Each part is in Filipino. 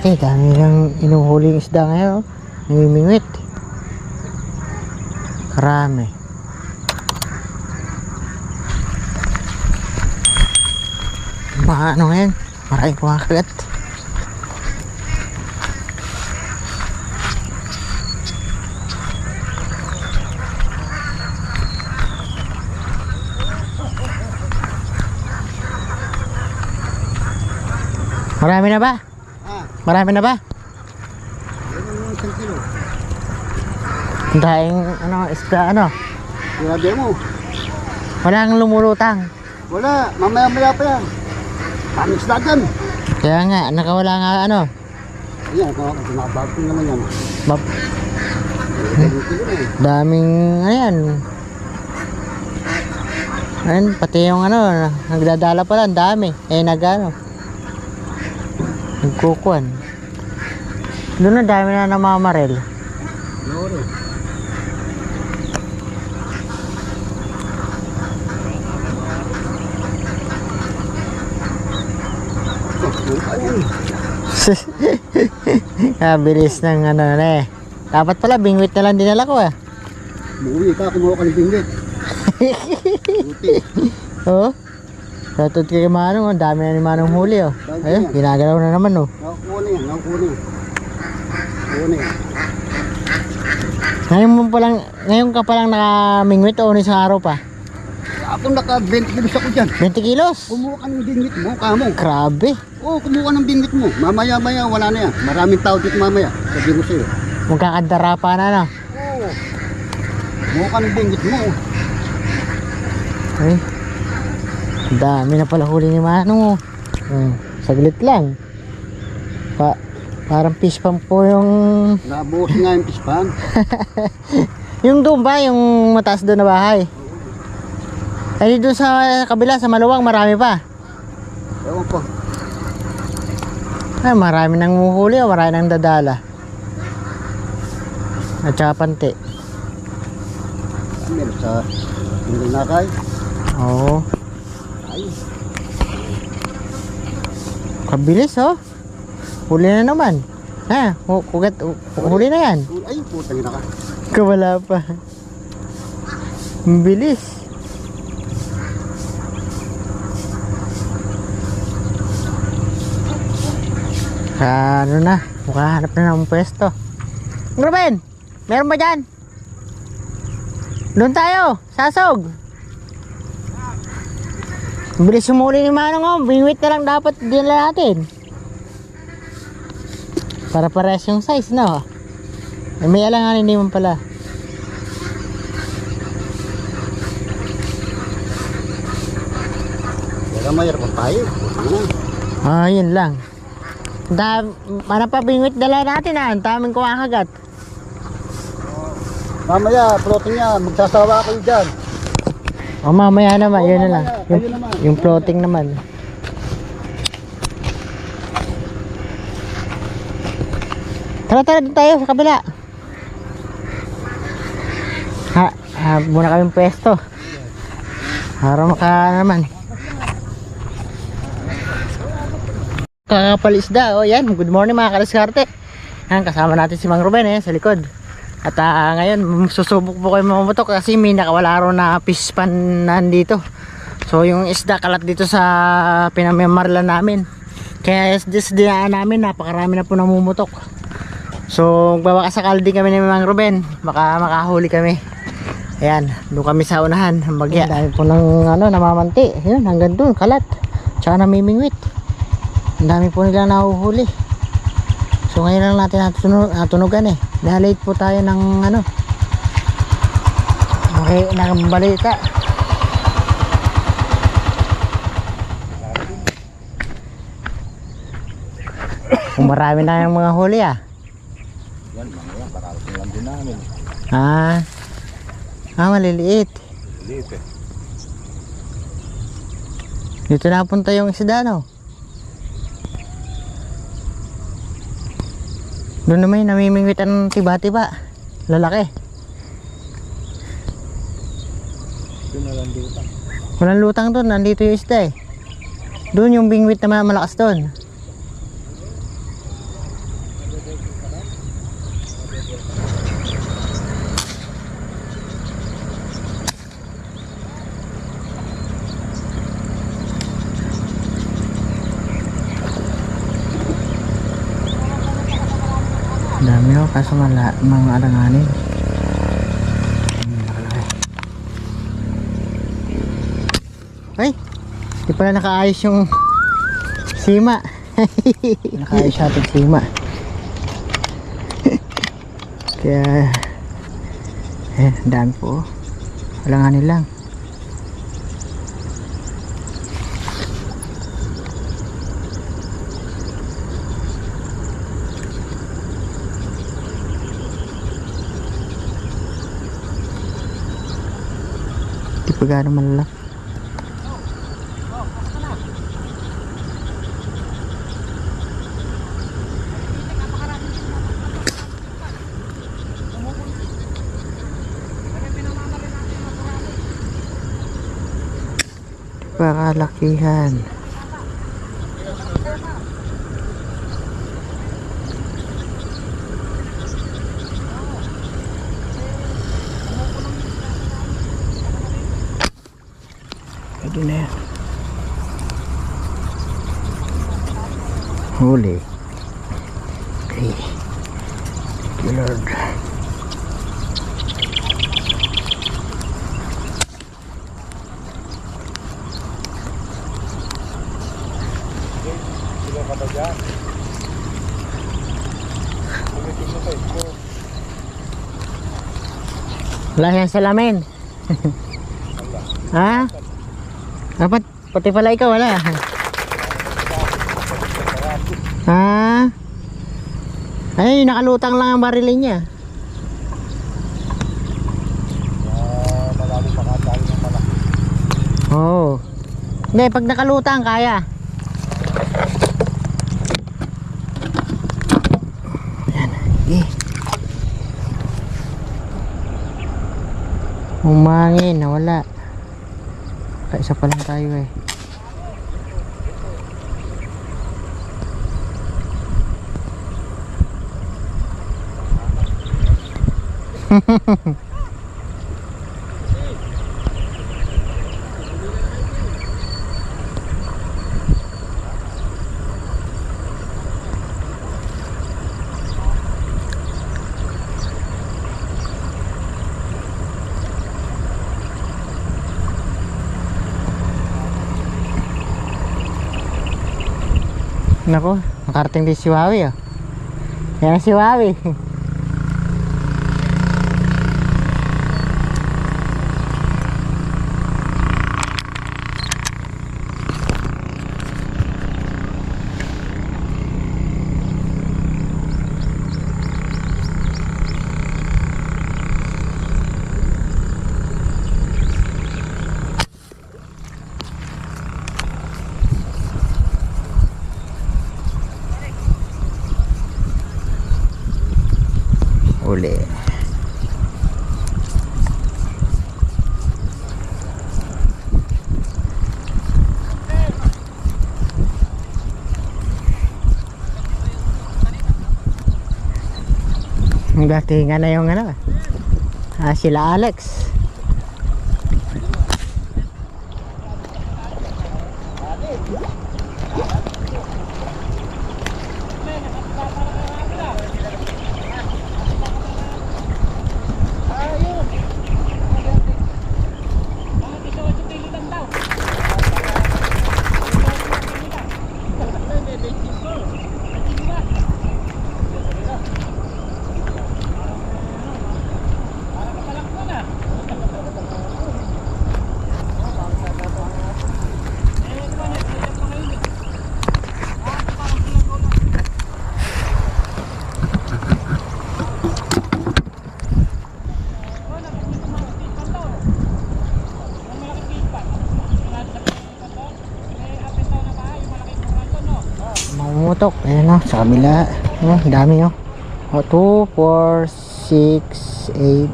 Ate, dami lang inuhuling isda ngayon, oh. Namimingwit. Karami. Mga ano ngayon, maraming kumakagat. Marami na ba? Marami na ba? Isang kilo. Ang daing ano, isda ano? Grabe mo. Walang lumulutang. Wala, mamaya-maya pa yan. Kaming isda dyan. Kaya nga, nakawala nga ano. Ayan, nakabagpon naman yan. Isang kilo na eh. Daming, ayan. Ayan, pati yung ano, nagdadala pala, ang dami. Nagano. Nagkukuan. Doon na dami na namamarel. Loro. Bilis ng ano na eh. Dapat pala bingwit na lang dinala ko eh. Buwi ka, kumuha ka ng binggit. Buti. Oo. Tatod kay Manong, ang dami na ni Manong huli oh. Ayun, ginagalaw na naman oh. Nakukuha na yan, nakukuha na yan. Nakukuha na yan. Ngayon ka palang nakamingwit o isang araw pa? Ako naka 20 kilos ako dyan. 20 kilos? Kumuha ka ng binggit mo, kamo. Grabe. Oo, kumuha ka ng binggit mo. Mamaya-maya, wala na yan. Maraming tao dito mamaya. Sabi mo sa'yo. Magkakadara pa na no? Oo. Kumuha ka ng binggit mo. Ay. Dami na pala huli ni Manong oh. Saglit lang. Parang fish pan po yung... Nabuhos nga yung pispan. Yung doon ba? Yung mataas doon na bahay? Ay doon sa kabila, sa maluwang, marami pa. Ewan ko. Ay, marami nang muhuli o marami nang dadala. At saka panti. Meron sa tinggal na kay. Oo. Ay. Kabilis oh. Huli na naman. Ha, huli na yan. Ay, putang ina ka. Wala pa. Ang bilis. Ano na, mukhahanap na ng pwesto. Ruben, meron ba dyan? Doon tayo, sasog. Ang bilis sumuli ni Manong oh. Bingwit na lang dapat dinala natin. Para pares yung size no. May alanganin naman pala. Wala mayroon pa tayo. Yun lang. Para pa bingwit dala natin ah. Ang daming kumakagat. Mamaya, floating niya. Magsasawa kayo dyan. Mamaya naman, yun na lang. Kayo naman. Yung floating naman. Tara doon tayo sa kabila. Muna kami pwesto. Para naman. Kakapalisda. Oh, yan. Good morning mga kaliskarte. Kasama natin si Mang Ruben sa likod. At ngayon, susubok po kayo mamutok kasi may nakawala ro na fish pan nandito. So, yung isda kalat dito sa pinamamarla namin. Kaya dinaan namin, napakarami na po namumutok. So, magbabakasakal din kami ni Mang Ruben. Baka makahuli kami. Ayan, doon kami sa unahan, ang bagya. Dahil po ng namamanti. Ayan, hanggang doon, kalat. Tsaka namimingwit. Ang dami po nila nahuhuli. So, ngayon lang natin natunugan eh. Nahalate po tayo ng okay, nakabalita. Kung marami na yung mga huli ah. Yan, mamaya. Parating lang din namin. Maliliit. Liit eh. Dito napunta yung isda no. Doon naman namimingwit ang tiba-tiba. Lalaki. Doon na lang lutang. Walang lutang doon, nandito yung isda eh. Doon yung bingwit na malakas doon. Dami oh, kaso mga alanganin. Ay, di pala nakaayos yung sima. Nakaayos siya ating sima. Kaya dami po oh. Alanganin lang. Di pa gaano malalaki. Pakalakihan. Pwede na yan. Huli. Okay. Thank you, Lord. Wala yan sa lamin. Ha? Dapat pati pala ikaw wala. Ha? Ay, nakalutang lang ang barilin niya. Malalim makatali ng malaki. Oo. Hindi, pag nakalutang kaya. Ayan. Okay. Umangin, nawala. Kaisa pa lang tayo eh. Nako, nakarating din si Wawi oh. Yan si Wawi. Uli. Datingan na yung ano sila Alex. Mamumutok, ayan o, sa kabila. Oh, dami o. 2, 4, 6, 8.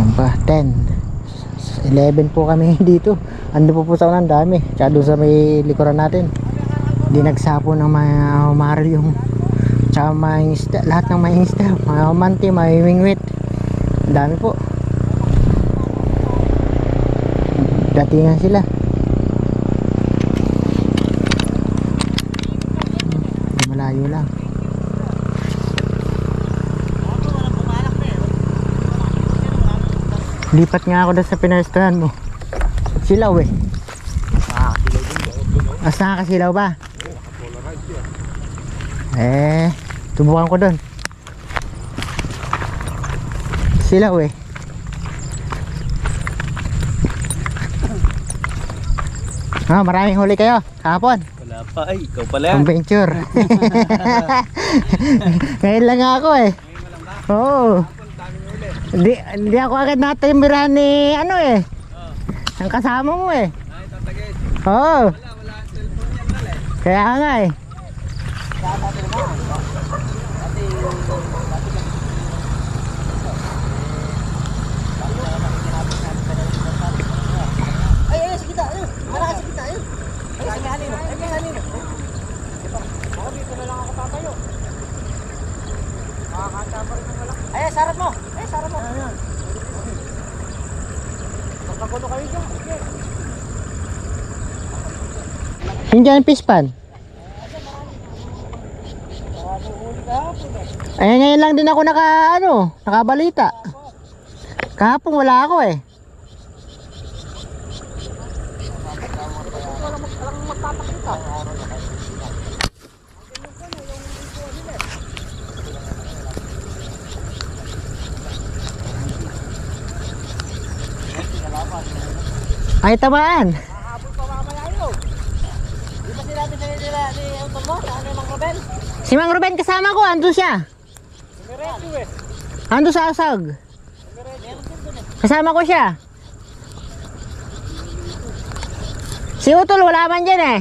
Yan pa, 10. 11 po kami dito. Ando po sa unang dami. Tsaka doon sa may likuran natin. Hindi nagsapo ng mga humaril yung tsaka mga isda, lahat ng mga isda, mga manti, mga wingwit. Dami po. Datingan sila. Malayo lang. Lipat nga ako doon sa pinastahan mo. Silaw eh. Mas nakakasilaw ba? Tubukan ko doon. Silaw eh. Maraming huli kayo kahapon. Wala pa ay, ikaw pala yan. Adventure. Ngayon lang ako eh. Oo. Hindi ako agad natimirahan ni ano eh. Ang kasama mo eh. Ay, tatagay. Oo. Wala ang cellphone yan pala eh. Kaya nga eh. Ay, sige tayo. Malaki sige tayo. Ay, sige halin. Ay, halin. Ako dito na lang ako tatayo. Makakanta pa rin ng malaki. Ay, sarap mo. Ay, sarap mo. Ayan. Magkagulo kayo dyan. Sige. Hindi ang pispan. Ay, ngayon lang din ako nakabalita. Kahapon wala ako eh. Ay, tamaan. Habol pa mamaya yun. Di ba sinabi sa'yo nila ni Utol mo? Saan ni Mang Robel? Si Mang Ruben kasama ko, ando siya. Diretso eh. Ando sa asag. Kasama ko siya. Si Utol wala man dyan eh.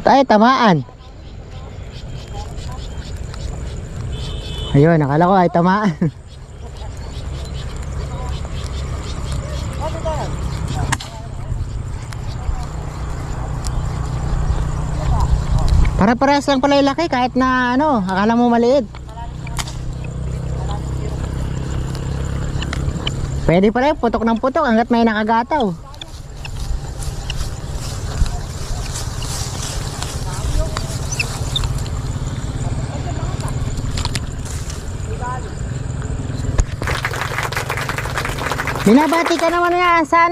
Ay, tamaan. Ayun, nakala ko ay tamaan. Para-parehas lang pala yung laki kahit na akala mo maliit. Pwede pala yung putok ng putok hanggat may nakagataw. Binabati ka naman nga sa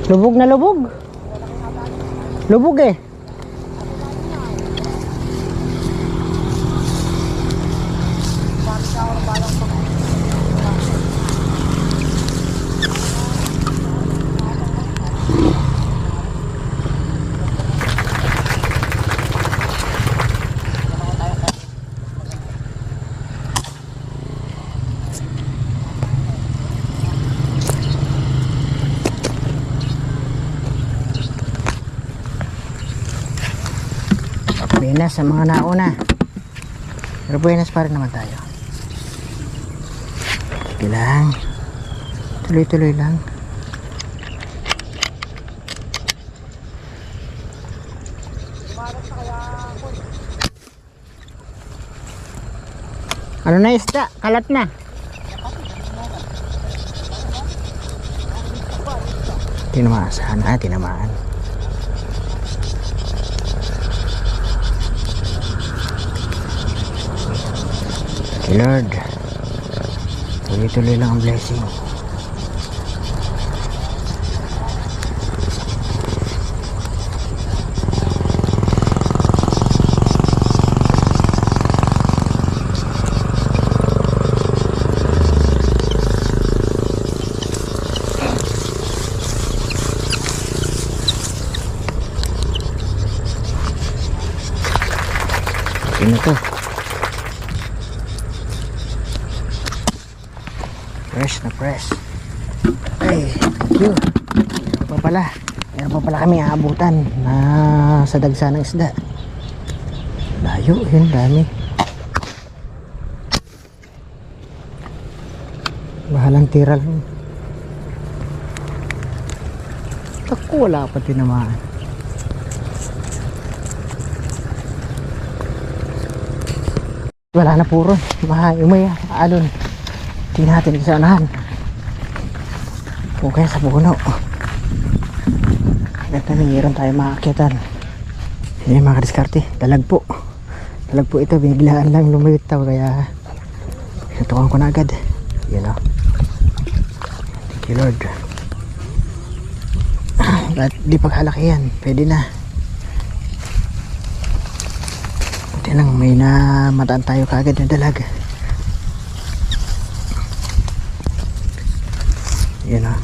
Lubog na lubog. Lubog eh. Buenas sa mga nauna. Pero buenas pa rin naman tayo. Sige lang. Tuloy-tuloy lang. Ano na isda? Kalat na. Tinamaan sana. Tinamaan. Lord, tuloy-tuloy lang ang blessing. Ano to? Fresh na fresh. Ay, thank you. Meron pa pala kami aabutan na sa dagsa ng isda. Layo, yun, dami. Bahalang tira lang. Ako, wala pa tinamaan. Wala na puro. Umay, alon. Tingnan natin sa unahan. Okay, sa puno. Ito, mayroon tayo makakyatan. Yan mga kadiskarte. Dalag po ito. Biniglaan lang lumitaw. Kaya natukan ko na agad. Yan o. Thank you Lord. At di paghalaki yan. Pwede na. Buti lang may namataan tayo kaagad na dalag. Yan o.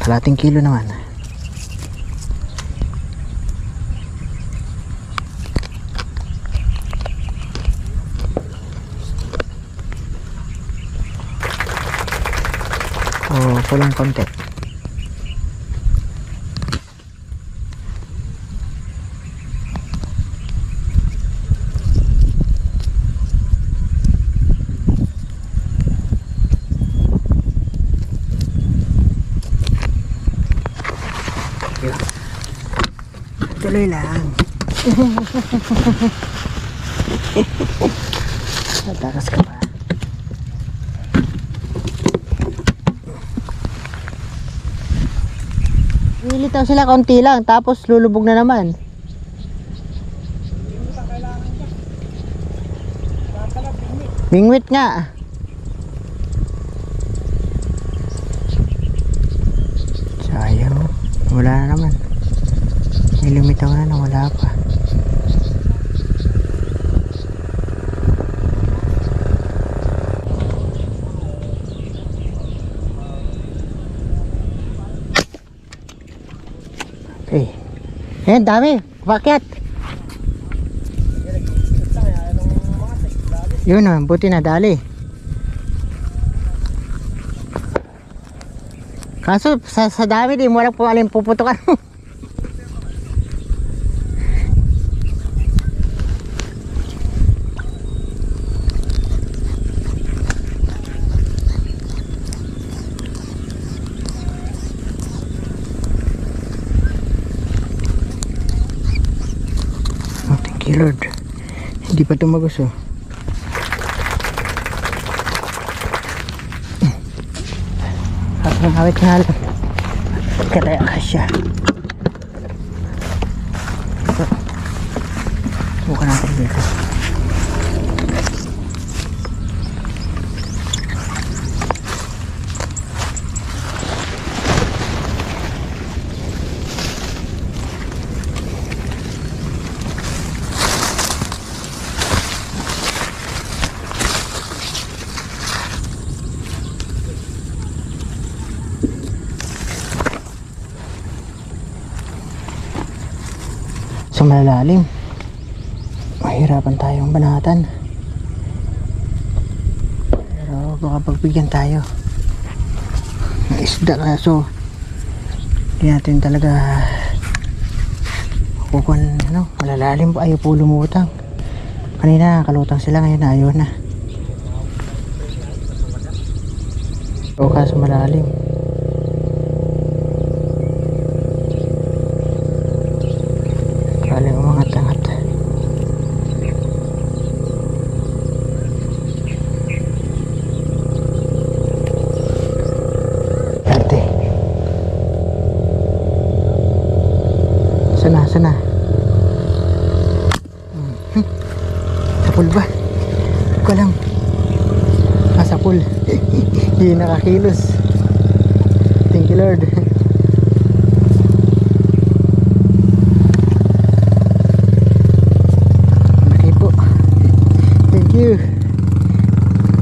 Kalating kilo naman. Kulang konti. Tuloy lang. Tatakas ka pa. Lilitaw sila konti lang, tapos lulubog na naman. Bingwit nga. Sayang. Wala na naman. May lumitaw na wala pa. Okay. Eh, dami. Pakyat. Yun o, buti na dali. Kaso, sa dami di mo alam kung alin puputukan mo. Lord, hindi pa tumagos oh. Awit nga lang. Kaya siya. Subukan natin dito. So malalalim, mahirapan tayong banatan, pero baka pagbigyan tayo ng isda. Kaso hindi natin talaga kukuha, malalalim po. Ayaw po lumutang. Kanina kalutang sila, ngayon ayaw na. O kaso malalim. Kaling umangat-angat. Ate. Sana. Sapul ba? Ikaw lang. Sapul. Hindi nakakilos. Thank you Lord.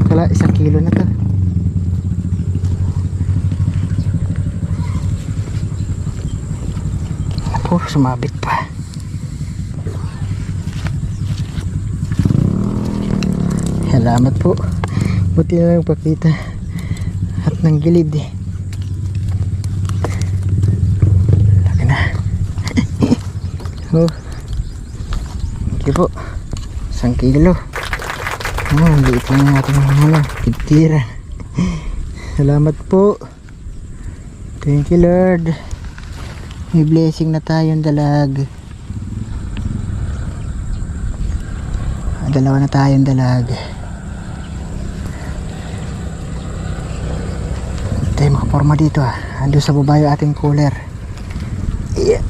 Kala 1 kilo na to. Ako, sumabit pa. Salamat po. Buti na lang pakita at ng gilid eh. Oh. Okay po. 1 kilo. Liit lang ang ating mga tira. Salamat po. Thank you Lord. May blessing na tayong dalag. Dalawa na tayong dalag. Hindi tayo makaporma dito Ando sa baba yung ating cooler. Yeah.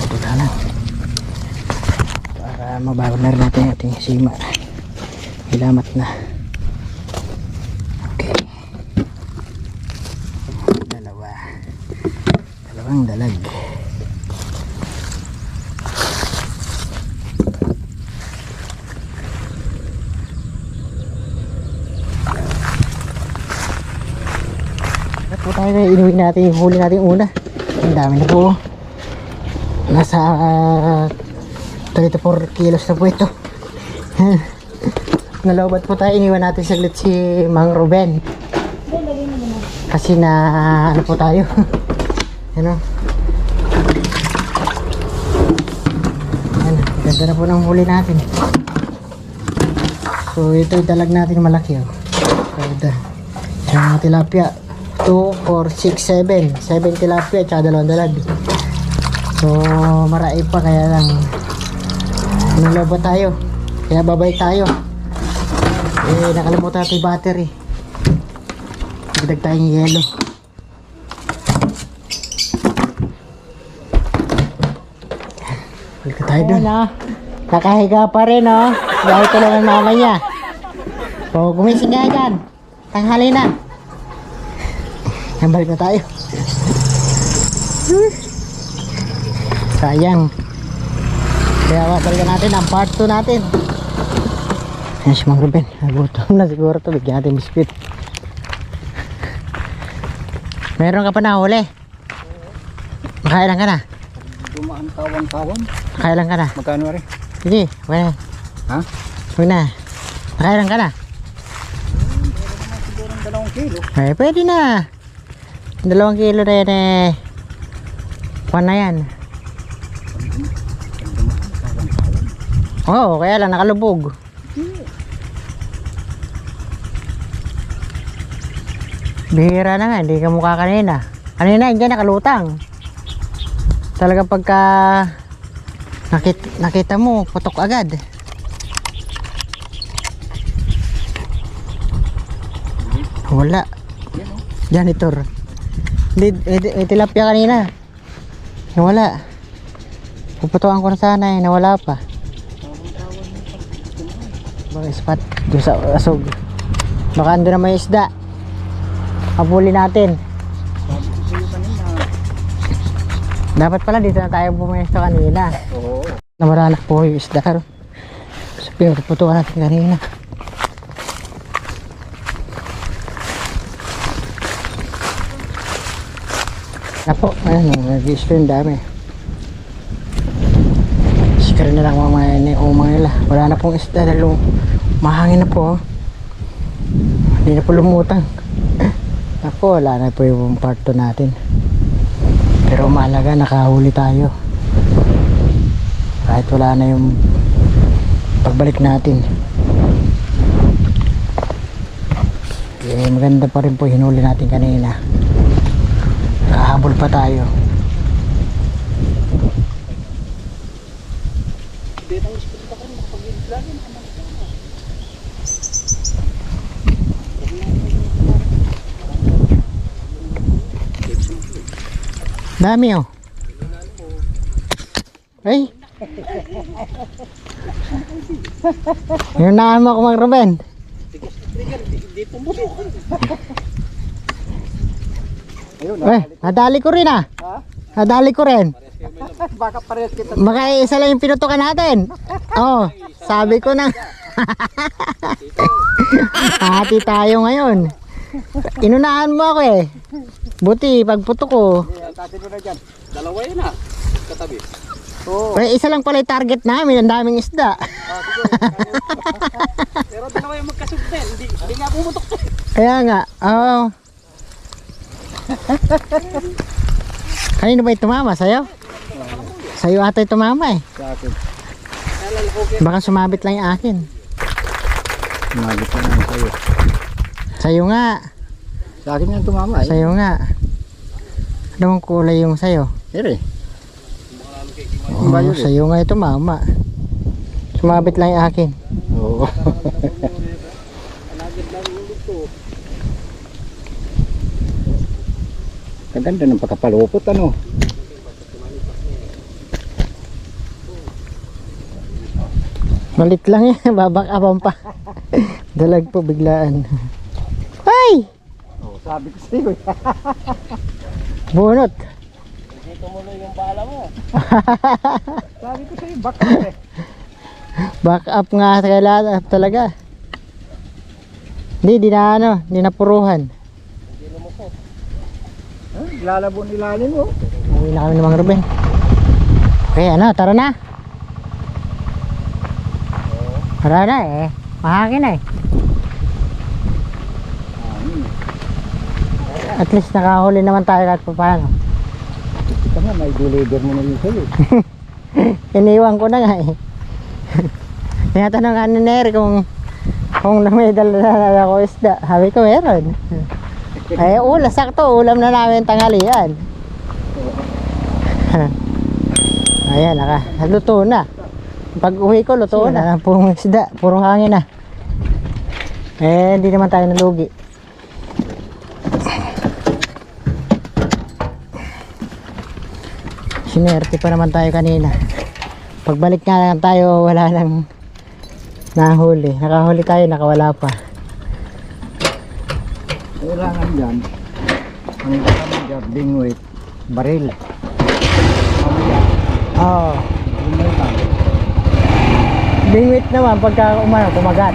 Ito lang. Para mabago na rin natin yung ating sima. Hilamat na. Dalawang dalag. Ito tayo na inuwi natin yung huli natin una. Ang dami na po. Nasa 34 kilos na po ito. Nalawbat po tayo. Iniwan natin saglit si Mang Ruben. Kasi na ano po tayo. Ano? Ayan, ganda na po ng huli natin. So ito yung dalag natin malaki Ganda. Yung mga tilapia 2, 4, 6, 7 7 tilapia at 2 dalag. So marai pa kaya lang nalabat tayo. Kaya babay tayo. Nakalimutan natin yung battery. Dagdag tayong yelo. Balik tayo dun. Nakahiga pa rin dahil ko lang ang mama niya. So gumising nga dyan. Tanghali na. Balik na tayo. Sayang. Kaya balikan natin ang part 2 natin. Ayan si Mang Ruben. Nagutom na siguro ito. Bigyan natin biskuit. Meron ka pa na huli? Makailan ka na? Dumaan kawan-kawan. Makailan ka na? Magkano rin? Sige, wala. Ha? Huwag na. Makailan ka na? Siguro 2 kilo. Eh, pwede na. 2 kilo na yan Pan na yan. Oo, kaya lang nakalubog. Bihira na nga, hindi ka mukha kanina. Kanina, hindi nakalutang. Talaga pagka nakita mo, putok agad. Wala. Janitor. May tilapia kanina. Nawala. Puputuan ko na sana nawala pa. Baka spot doon sa asog. Baka ando na may isda. Habulin natin. Dapat pala dito na tayo bumesto kanina. Oo. Namaranak po yung isda. So, puputuan natin kanina. Napo, ayun, nag-i-stream dami. Sikara na lang mga nila. Wala na pong isda dahil mahangin na po. Hindi na po lumutang. Napo, wala na po yung part 2 natin. Pero mahalaga, nakahuli tayo. Kahit wala na yung pagbalik natin. Maganda pa rin po hinuli natin kanina. Nakahabol pa tayo. Dami ay yung naan mo ako Mang Ruben. Nadali ko rin nadali ko rin. Baka parehas kita. Baka isa lang yung pinutukan natin. Oh, sabi ko na. Hati tayo ngayon. Inunahan mo ako buti pagputok ko. Tatin mo na dyan. Dalawa yun katabi. Oo. Isa lang pala yung target namin. Ang daming isda. Pero dalawa yung magkasugten. Hindi nga pumutok. Kaya nga, oo. Kanino ba yung tumama? Sa'yo? Sa'yo ata yung tumama eh. Sa akin. Baka sumabit lang yung akin. Sumabit na lang sa'yo. Sa'yo nga. Sa akin yung tumama eh. Sa'yo nga. Anong kulay yung sa'yo? Ere. Oo, sa'yo nga yung tumama. Sumabit lang yung akin. Oo. Kaganda ng pagkapalupot ano. Malit lang yan. Babakapan pa. Dalag po biglaan. Ay! Oh, sabi ko sa'yo eh. Bunot. Hindi tumuloy yung bala mo. Sabi ko sa'yo, bakit eh. Back up nga kailangan talaga. Hindi na puruhan. Lalabon ilalim mo. Uwi na kami ng mga Ruben. Okay, ano, tara na. Tara na eh. Mahangin na eh. At least nakahuli naman tayo kahit pa paano. Ito nga, may deliver mo na yun sa'yo. Iniwan ko na nga eh. Tinatanong nga ni Neri kung may dala na ako isda. Sabi ko meron. Ay ulam, sakto ulam na namin tanghalian. Ayan, luto na. Pag uwi ko, luto na. Puro isda, puro hangin na. Eh, hindi naman tayo nalugi. Sinerte pa naman tayo kanina. Pagbalik nga lang tayo, wala nang nahuli. Nakahuli tayo, nakawala pa. Kailangan dyan. Ang kami dyan, bingwit, baril. Oo. Yun na lang. Bingwit naman pagka kumagat.